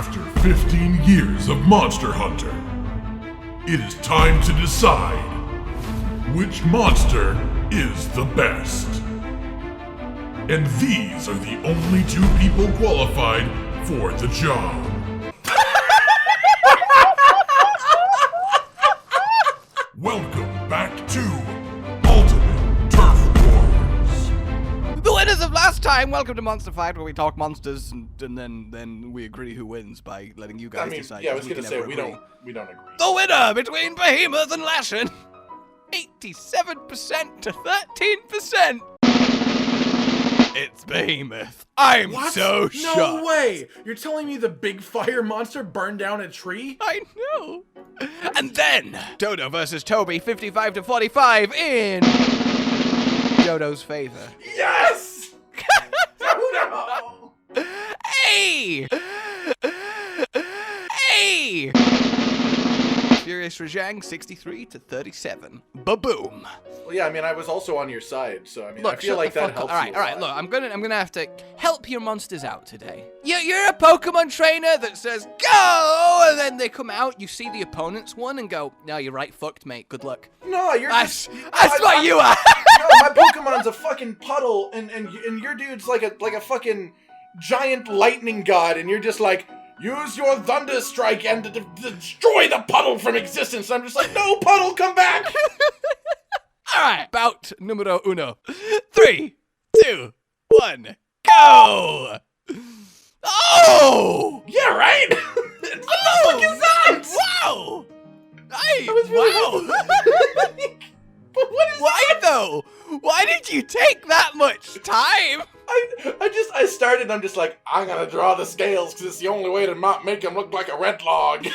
After 15 years of Monster Hunter, it is time to decide which monster is the best. And these are the only two people qualified for the job. Welcome back to Ultimate Turf Wars. The winners of last time, welcome to Monster Fight, where we talk monsters and then we agree who wins by letting you guys decide. Yeah, I was gonna say we don't agree. The winner between Behemoth and Lashin, 87% to 13%. It's Behemoth. I'm so shocked. No way! You're telling me the big fire monster burned down a tree? I know. And then Dodo versus Toby, 55 to 45 in Dodo's favor. Yes! Dodo! Hey! Hey! Furious Rajang, 63 to 37. Ba-boom. Well, yeah, I mean, I was also on your side, so I mean, Look, I feel like that helps. All right. Look, I'm gonna have to help your monsters out today. You're a Pokemon trainer that says go, and then they come out. You see the opponent's one and go, no, you're right, fucked, mate. Good luck. No, you're That's what you are. No, my Pokemon's a fucking puddle, and your dude's like a fucking giant lightning god, and you're just like, use your Thunder Strike and destroy the puddle from existence. And I'm just like, no, puddle, come back. All right, bout numero uno. 3, 2, 1, go! Oh! Yeah, right? What the fuck is that? Wow! That was really wow! But what is Why though? Why did you take that much time? I started, I'm just like, I'm gonna draw the scales because it's the only way to not make him look like a red log. You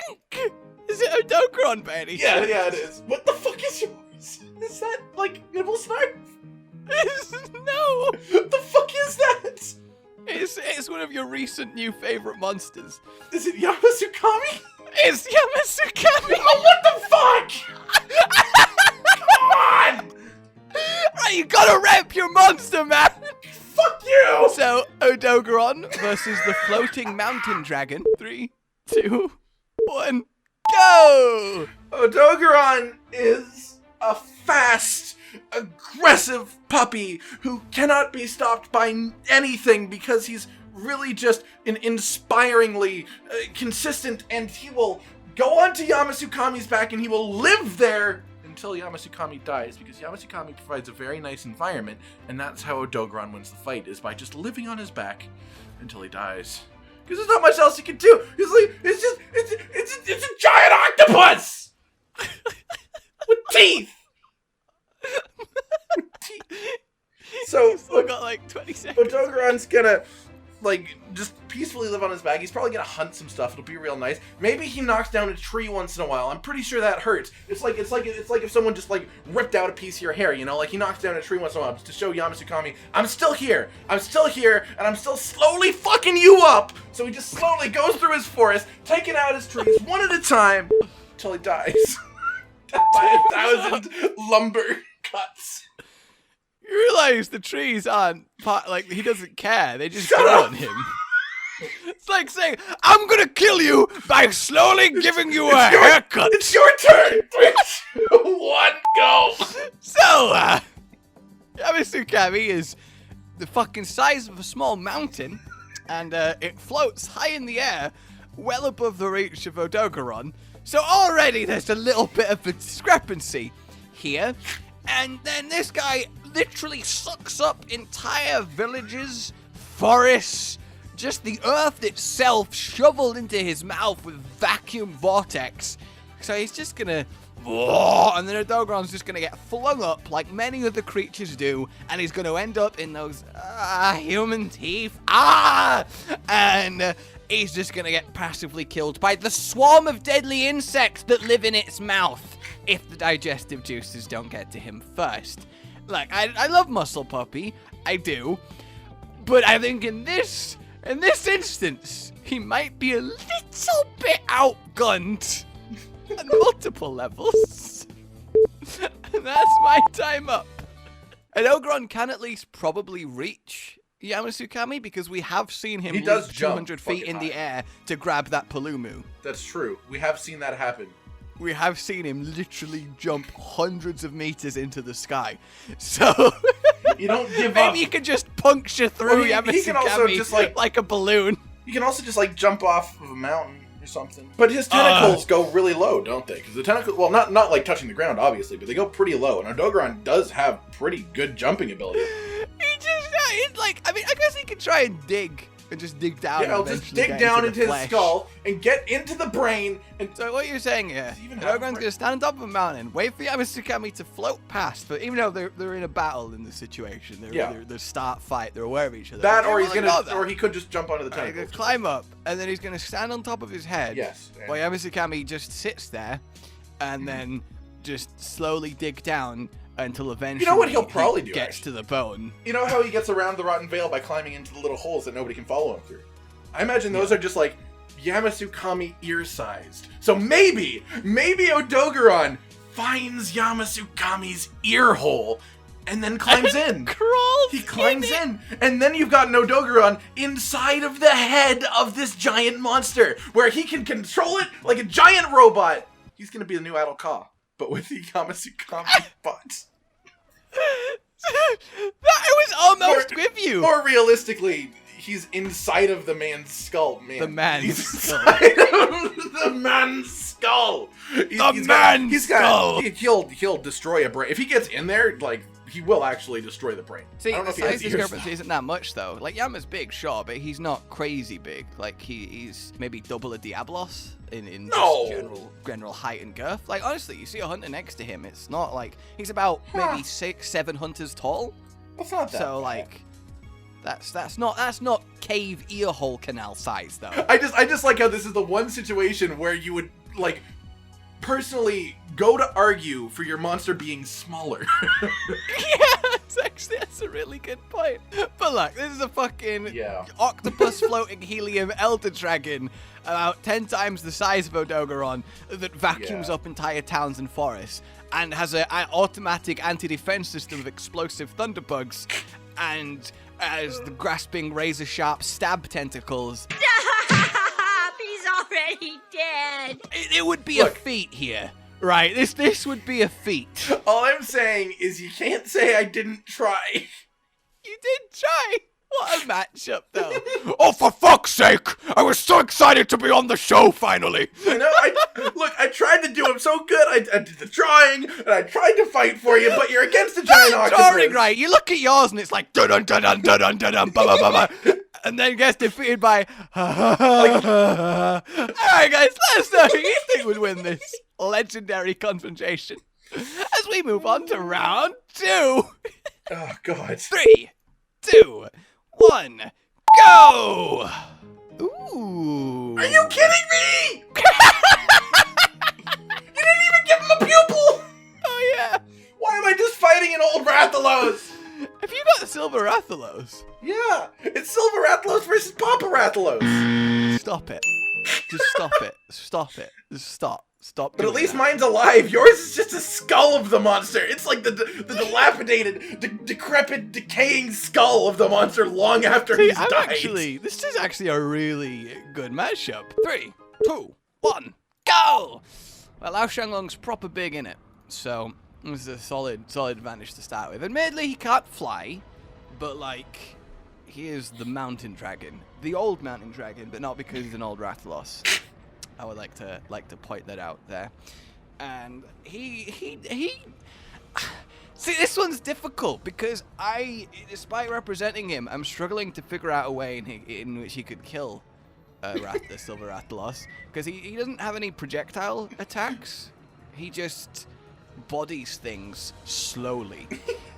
think? Is it a Dokron, Benny? Yeah, it is. What the fuck is yours? Is that, like, Nibble Snarf? No! What the fuck is that? It's one of your recent new favorite monsters. Is it Yamasukami? It's Yamasukami! Oh, what the fuck? Come on! Right, you gotta rep your monster, man! Fuck you! So, Odogaron versus the floating mountain dragon. 3, 2, 1, go! Odogaron is a fast, aggressive puppy who cannot be stopped by anything because he's really just an inspiringly consistent, and he will go onto Yamasukami's back and he will live there until Yamasukami dies, because Yamasukami provides a very nice environment, and that's how Odogaron wins the fight, is by just living on his back until he dies. Because there's not much else he can do. It's a giant octopus with teeth. So You've still got like 20 seconds. Odogaron's gonna just peacefully live on his back. He's probably gonna hunt some stuff. It'll be real nice. Maybe he knocks down a tree once in a while. I'm pretty sure that hurts. It's like if someone just ripped out a piece of your hair, you know? Like he knocks down a tree once in a while just to show Yamasukami, I'm still here, and I'm still slowly fucking you up. So he just slowly goes through his forest, taking out his trees one at a time until he dies. By 1,000 lumber cuts. You realize the trees aren't he doesn't care. They just grow on him. It's like saying, I'm gonna kill you by slowly giving you a haircut. It's your turn. 3, 2, 1, go. So, Yamasukami is the fucking size of a small mountain, and it floats high in the air, well above the reach of Odogaron. So already there's a little bit of a discrepancy here. And then this guy literally sucks up entire villages, forests, just the earth itself shoveled into his mouth with vacuum vortex. So he's just gonna, and then Odogaron's just gonna get flung up like many other creatures do, and he's gonna end up in those human teeth, and he's just gonna get passively killed by the swarm of deadly insects that live in its mouth if the digestive juices don't get to him first. Look, I love Muscle Puppy, I do, but I think in this instance, he might be a little bit outgunned at multiple levels. And that's my time up. And Odogaron can at least probably reach Yamasukami because we have seen him He does leap jump 200 feet in the fucking air to grab that Palumu. That's true. We have seen that happen. We have seen him literally jump hundreds of meters into the sky. So You don't give up. maybe you can just puncture through Well, he can also Yamasukami just, like a balloon. You can also just, like, jump off of a mountain or something. But his tentacles go really low, don't they? Because the tentacles, well, not like touching the ground, obviously, but they go pretty low. And Odogaron does have pretty good jumping ability. He just, it's like, I mean, I guess he could try and dig and just dig down. Yeah, I'll and just eventually dig get down the into his flesh. skull and get into the brain. And So what you're saying here, Does he even have a Odogaron's brain? going to stand on top of a mountain, wait for Yamasukami to float past, but even though they're in a battle in the situation, they're start fight, they're aware of each other. that, they or don't he's wanna gonna, know that. or he could just jump onto the He's tentacles. gonna climb up, and then he's gonna stand on top of his head. Yes. While Yamasukami just sits there, and then just slowly dig down until eventually what he'll probably he do, gets actually? to the bone. You know how he gets around the Rotten Veil by climbing into the little holes that nobody can follow him through? I imagine those are just like Yamasukami ear-sized. So maybe Odogaron finds Yamasukami's ear hole and then climbs in. Crawls. He climbs in, and then you've got an Odogaron inside of the head of this giant monster, where he can control it like a giant robot. He's gonna be the new Adol Ka, but with the Yamasukami butt. I was almost with you. More realistically, he's inside of the man's skull, man. The man's He's skull. inside of the man's skull. He'll destroy a brain. If he gets in there, like, he will actually destroy the brain. See, I don't know the if he has size ears, discrepancy isn't that much, though. Like, Yama's big, sure, but he's not crazy big. Like, he's maybe double a Diablos in No. just general height and girth. Like, honestly, you see a hunter next to him, it's not like... He's about maybe 6-7 hunters tall. That's not that So, bad. like... That's not cave earhole canal size, though. I just like how this is the one situation where you would, like, personally go to argue for your monster being smaller. Yeah, that's a really good point. But look, this is a fucking octopus floating helium elder dragon about 10 times the size of Odogaron that vacuums up entire towns and forests and has an automatic anti-defense system of explosive thunderbugs and as the grasping razor-sharp stab tentacles. He's already dead. It would be a feat here, right? This would be a feat. All I'm saying is you can't say I didn't try. You did try. What a matchup, though. Oh, for fuck's sake! I was so excited to be on the show finally. I know. I tried to do him so good. I did the drawing, and I tried to fight for you, but you're against a giant octopus. Drawing, right? You look at yours, and it's like dun dun dun dun dun dun dun ba ba ba ba, and then gets defeated by. All right, guys, let us know who you think would win this legendary confrontation as we move on to round 2. Oh God. 3, 2, 1, go! Ooh. Are you kidding me? You didn't even give him a pupil. Oh yeah. Why am I just fighting an old Rathalos? Have you got the Silver Rathalos? Yeah, it's Silver Rathalos versus Papa Rathalos. Stop it. Just stop it. Stop it. Just stop. Stop. But at doing least that. mine's alive. Yours is just a skull of the monster. It's like the dilapidated, decrepit, decaying skull of the monster long after he's died. This is actually a really good matchup. 3, 2, 1, go! Well, Lao Shanglong's proper big in it, so this is a solid advantage to start with. Admittedly, he can't fly, but like, he is the mountain dragon, the old mountain dragon, but not because he's an old Rathalos. I would like to point that out there. And he see, this one's difficult because despite representing him, I'm struggling to figure out a way in which he could kill the Silver Rathalos, because he doesn't have any projectile attacks. He just bodies things slowly.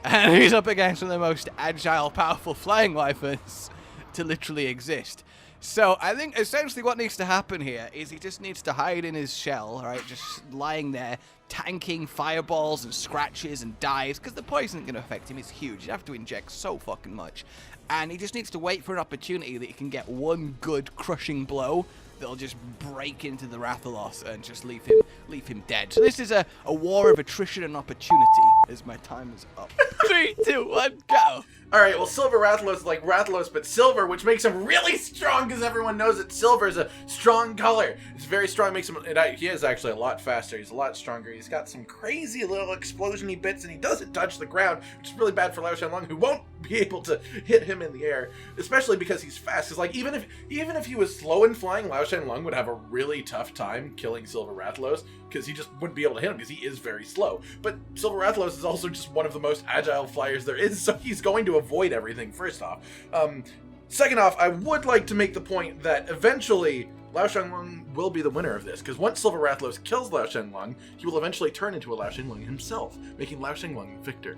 And he's up against one of the most agile, powerful flying weapons to literally exist. So I think essentially what needs to happen here is he just needs to hide in his shell, right? Just lying there, tanking fireballs and scratches and dives, because the poison isn't going to affect him. It's huge. You have to inject so fucking much. And he just needs to wait for an opportunity that he can get one good crushing blow that'll just break into the Rathalos and just leave him dead. So this is a war of attrition and opportunity, is my time is up. 3, 2, 1, go! Alright, well, Silver Rathalos is like Rathalos, but silver, which makes him really strong, because everyone knows that silver is a strong color. It's very strong, makes him, he is actually a lot faster, he's a lot stronger, he's got some crazy little explosion-y bits, and he doesn't touch the ground, which is really bad for Lao Shanlong, who won't be able to hit him in the air, especially because he's fast, because like, even if he was slow in flying, Lao Shanlong would have a really tough time killing Silver Rathalos, because he just wouldn't be able to hit him, because he is very slow. But Silver Rathalos is also just one of the most agile flyers there is, so he's going to avoid everything, first off. Second off, I would like to make the point that eventually Lao Shanlong will be the winner of this, because once Silver Rathalos kills Lao Shanlong, he will eventually turn into a Lao Shanlong himself, making Lao Shanlong the victor.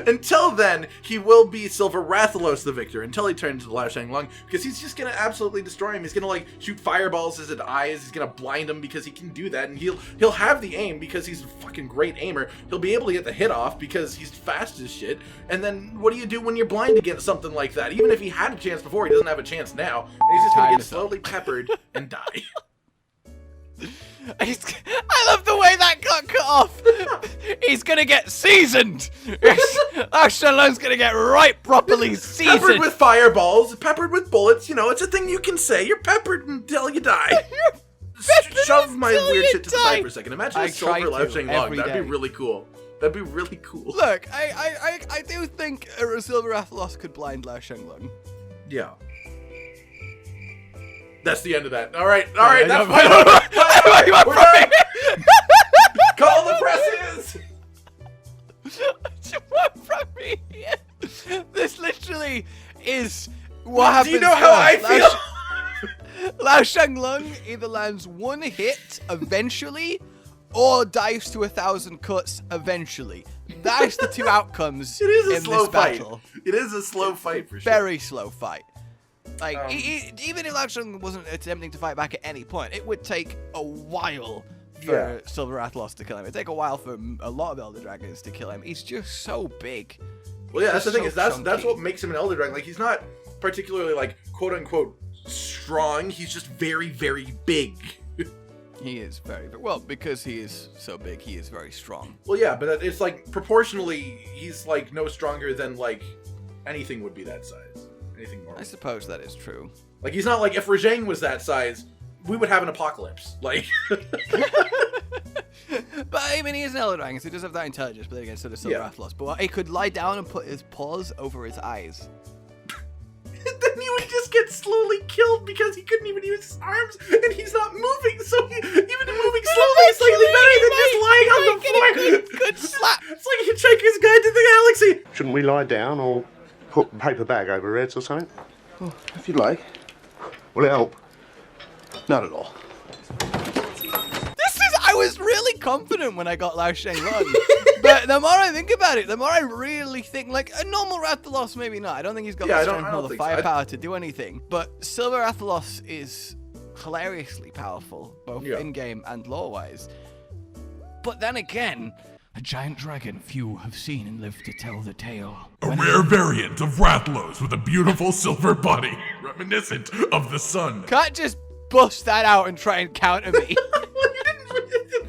Until then, he will be Silver Rathalos the victor, until he turns into Lao Shanlong, because he's just gonna absolutely destroy him. He's gonna like shoot fireballs at his eyes, he's gonna blind him because he can do that, and he'll have the aim because he's a fucking great aimer. He'll be able to get the hit off because he's fast as shit. And then what do you do when you're blind against something like that? Even if he had a chance before, he doesn't have a chance now. And he's just gonna get slowly peppered and die. I love the way that got cut off. He's gonna get seasoned. Lao Shanlong's gonna get right properly seasoned. Peppered with fireballs, peppered with bullets. You know, it's a thing you can say. You're peppered until you die. Shove my weird shit to the side for a second. Imagine a silver Lao Shanlong. That'd be really cool. That'd be really cool. Look, I do think a Silver Rathalos could blind Lao Shanlong. Yeah. That's the end of that. All right, that's fine. We're done. Call the presses. What from me? This literally is what happens. Do you know how I feel? Lao Shanlong either lands one hit eventually, or dives to 1,000 cuts eventually. That's the two outcomes. It is a in slow this fight. battle. It is a slow fight for sure. Very slow fight. Like, even if Lao Shanlong wasn't attempting to fight back at any point, it would take a while for Silver Rathalos to kill him. It'd take a while for a lot of Elder Dragons to kill him. He's just so big. Well, yeah, that's the thing, is that's what makes him an Elder Dragon. Like, he's not particularly, like, quote-unquote strong. He's just very, very big. He is very, well, because he is so big, he is very strong. Well, yeah, but it's, like, proportionally, he's, like, no stronger than, like, anything would be that size. Anything normal. I suppose that is true. Like, he's not like, if Rajang was that size, we would have an apocalypse. Like... But, I mean, he is an Elder Dragon, so he does have that intelligence, but then again, so does Silver Rathalos. But he could lie down and put his paws over his eyes. Then he would just get slowly killed because he couldn't even use his arms, and he's not moving, so even moving slowly is slightly better than just lying on the floor. Good slap. It's like Hitchhiker's Guide to the Galaxy. Shouldn't we lie down or put a paper bag over our heads or something? Oh, if you'd like. Will it help? Not at all. I was really confident when I got Lao Shanlong. But the more I think about it, the more I really think, like, a normal Rathalos, maybe not. I don't think he's got the strength or the firepower to do anything. But Silver Rathalos is hilariously powerful, both in-game and lore-wise. But then again, a giant dragon few have seen and lived to tell the tale. A rare variant of Rathalos with a beautiful silver body, reminiscent of the sun. Can't just bust that out and try and counter me.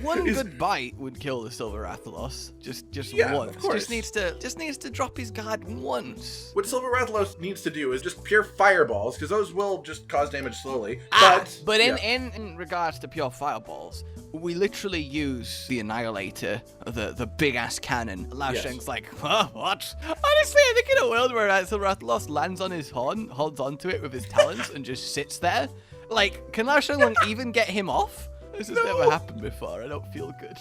One good bite would kill the Silver Rathalos. Just once. Of course. Just needs to drop his guard once. What Silver Rathalos needs to do is just pure fireballs, because those will just cause damage slowly. But in regards to pure fireballs, we literally use the Annihilator, the big ass cannon. Lao Sheng's like, huh, what? Honestly, I think in a world where Silver Rathalos lands on his horn, holds onto it with his talons, and just sits there, like, can Lao Shenlong even get him off? This has never happened before. I don't feel good.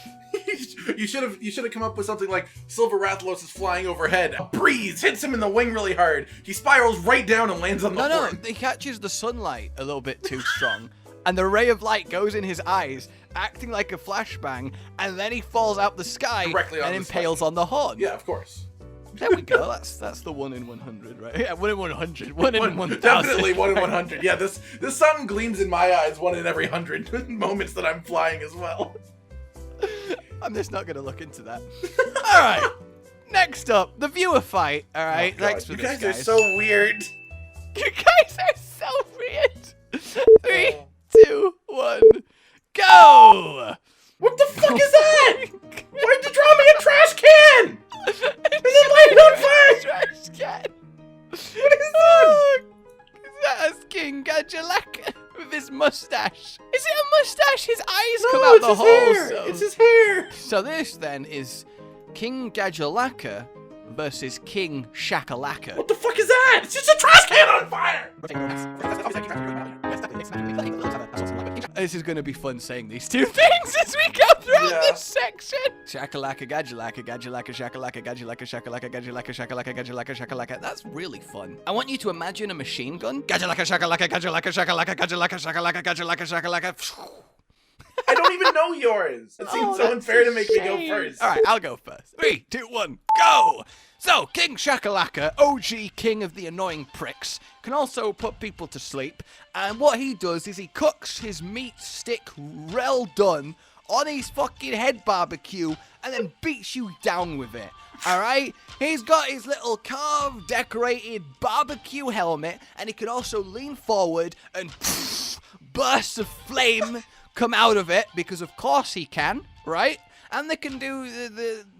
You should have come up with something like Silver Rathalos is flying overhead. A breeze hits him in the wing really hard. He spirals right down and lands on the horn. No, he catches the sunlight a little bit too strong. And the ray of light goes in his eyes, acting like a flashbang, and then he falls out the sky and impales on the horn. Yeah, of course. There we go. That's the 1 in 100, right? Yeah, 1 in 100. 1 in 1,000. Definitely 1 in 100. Yeah, this sun gleams in my eyes 1 in every 100 moments that I'm flying as well. I'm just not going to look into that. All right. Next up, the viewer fight. All right. Oh, thanks for you this, guys are so weird. You guys are so weird. 3, 2, 1, go! What the fuck is that? King Gajalaka with his mustache. Is it a mustache? His eyes come out the hole. So. It's his hair. So this then is King Gajalaka versus King Shakalaka. What the fuck is that? It's just a trash can on fire. This is going to be fun saying these two things as we go throughout this section. Shakalaka, Gajalaka, Gajalaka, Shakalaka, Gajalaka, Shakalaka, Gajalaka, Shakalaka, Gajalaka, Shakalaka. That's really fun. I want you to imagine a machine gun. Gajalaka, Shakalaka, Gajalaka, Shakalaka, Gajalaka, Shakalaka, Gajalaka, Shakalaka. I don't even know yours. It seems so unfair to make me go first. All right, I'll go first. 3, 2, 1, go! So, King Shakalaka, OG king of the annoying pricks, can also put people to sleep. And what he does is he cooks his meat stick well done on his fucking head barbecue and then beats you down with it. Alright? He's got his little carved, decorated barbecue helmet, and he can also lean forward and bursts of flame come out of it, because of course he can, right? And they can do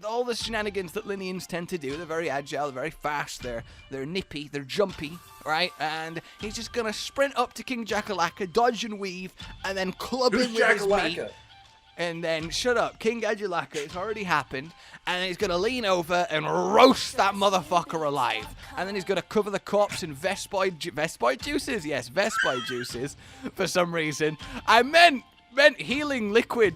all the shenanigans that Linians tend to do. They're very agile, they're very fast, they're nippy, they're jumpy, right? And he's just gonna sprint up to King Jakalaka, dodge and weave, and then club him with his meat. And then, shut up, King Gajalaka, it's already happened. And then he's gonna lean over and roast that motherfucker alive. And then he's gonna cover the corpse in Vespoid juices? Yes, Vespoid juices, for some reason. I meant healing liquid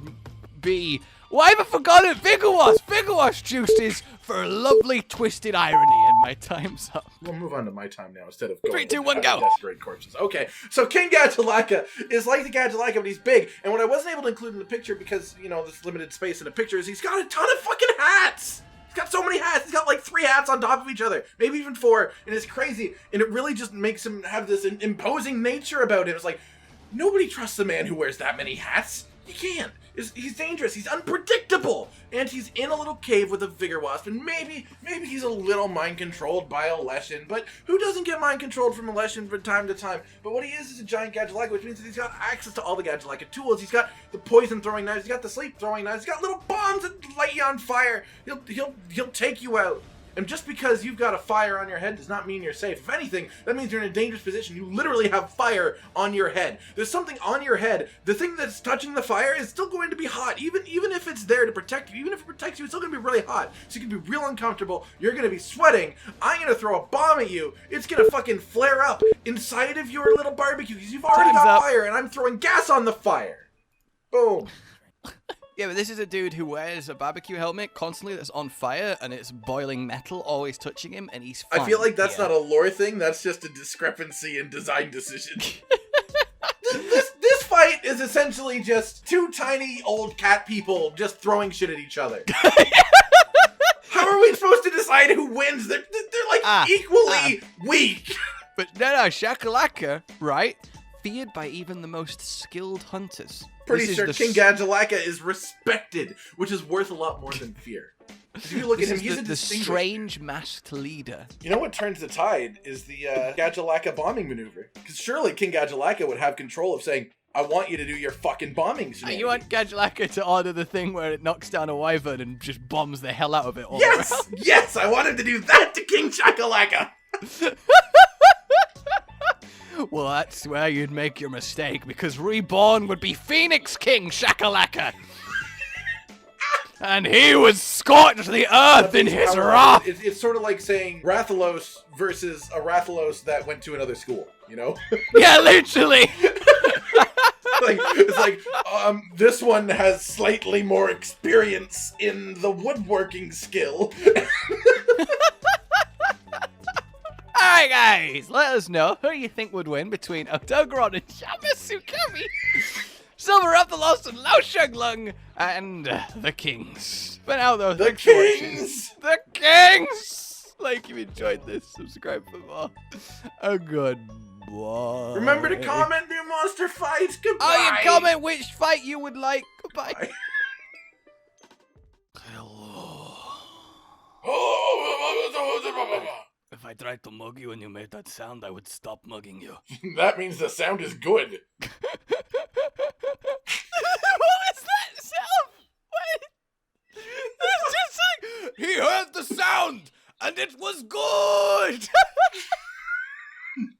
B. Well, I forgot it. Figure wash juices for lovely twisted irony, and my time's up. We'll move on to my time now instead of going 3, 2, 1, go. Desperate corpses. Okay, so King Gajalaka is like the Gajalaka, but he's big. And what I wasn't able to include in the picture because, you know, this limited space in the picture is he's got a ton of fucking hats. He's got so many hats. He's got like 3 hats on top of each other, maybe even 4, and it's crazy. And it really just makes him have this imposing nature about him. It's like, nobody trusts a man who wears that many hats. You can't. He's dangerous. He's unpredictable. And he's in a little cave with a vigor wasp. And maybe he's a little mind controlled by a Leshen. But who doesn't get mind controlled from a Leshen from time to time? But what he is a giant Gajalaka, which means that he's got access to all the Gajalaka tools. He's got the poison throwing knives. He's got the sleep throwing knives. He's got little bombs that light you on fire. He'll take you out. And just because you've got a fire on your head does not mean you're safe. If anything, that means you're in a dangerous position. You literally have fire on your head. There's something on your head. The thing that's touching the fire is still going to be hot. Even if it's there to protect you, even if it protects you, it's still going to be really hot. So you can be real uncomfortable. You're going to be sweating. I'm going to throw a bomb at you. It's going to fucking flare up inside of your little barbecue because you've already got fire and I'm throwing gas on the fire. Boom. Yeah, but this is a dude who wears a barbecue helmet constantly that's on fire, and it's boiling metal always touching him, and he's fine. I feel like that's not a lore thing, that's just a discrepancy in design decision. This fight is essentially just 2 tiny old cat people just throwing shit at each other. How are we supposed to decide who wins? They're like equally weak. But no, Shakalaka, right? Feared by even the most skilled hunters. Pretty sure King Gajalaka is respected, which is worth a lot more than fear. If you look at him, he's a distinguished strange masked leader. You know what turns the tide is the Gajalaka bombing maneuver. Because surely King Gajalaka would have control of saying, I want you to do your fucking bombing shenanigans. You want Gajalaka to order the thing where it knocks down a wyvern and just bombs the hell out of it all Yes! around? Yes! I want him to do that to King Shakalaka! Well, that's where you'd make your mistake, because Reborn would be Phoenix King Shakalaka. And he would scorch the earth in his wrath. It's sort of like saying Rathalos versus a Rathalos that went to another school, you know? Yeah, literally. It's like, this one has slightly more experience in the woodworking skill. Alright guys, let us know who you think would win between Otogoron and Shamasukami, Silver Rathalos and Lao Shuglung, and the Kings. For now though, The Kings! The Kings! Like you enjoyed this, subscribe for more. Oh goodbye. Remember to comment your monster fights. Goodbye. Oh, you comment which fight you would like. Goodbye. Bye. Hello. If I tried to mug you and you made that sound, I would stop mugging you. That means the sound is good. What is that sound? What? It's just like, he heard the sound, and it was good!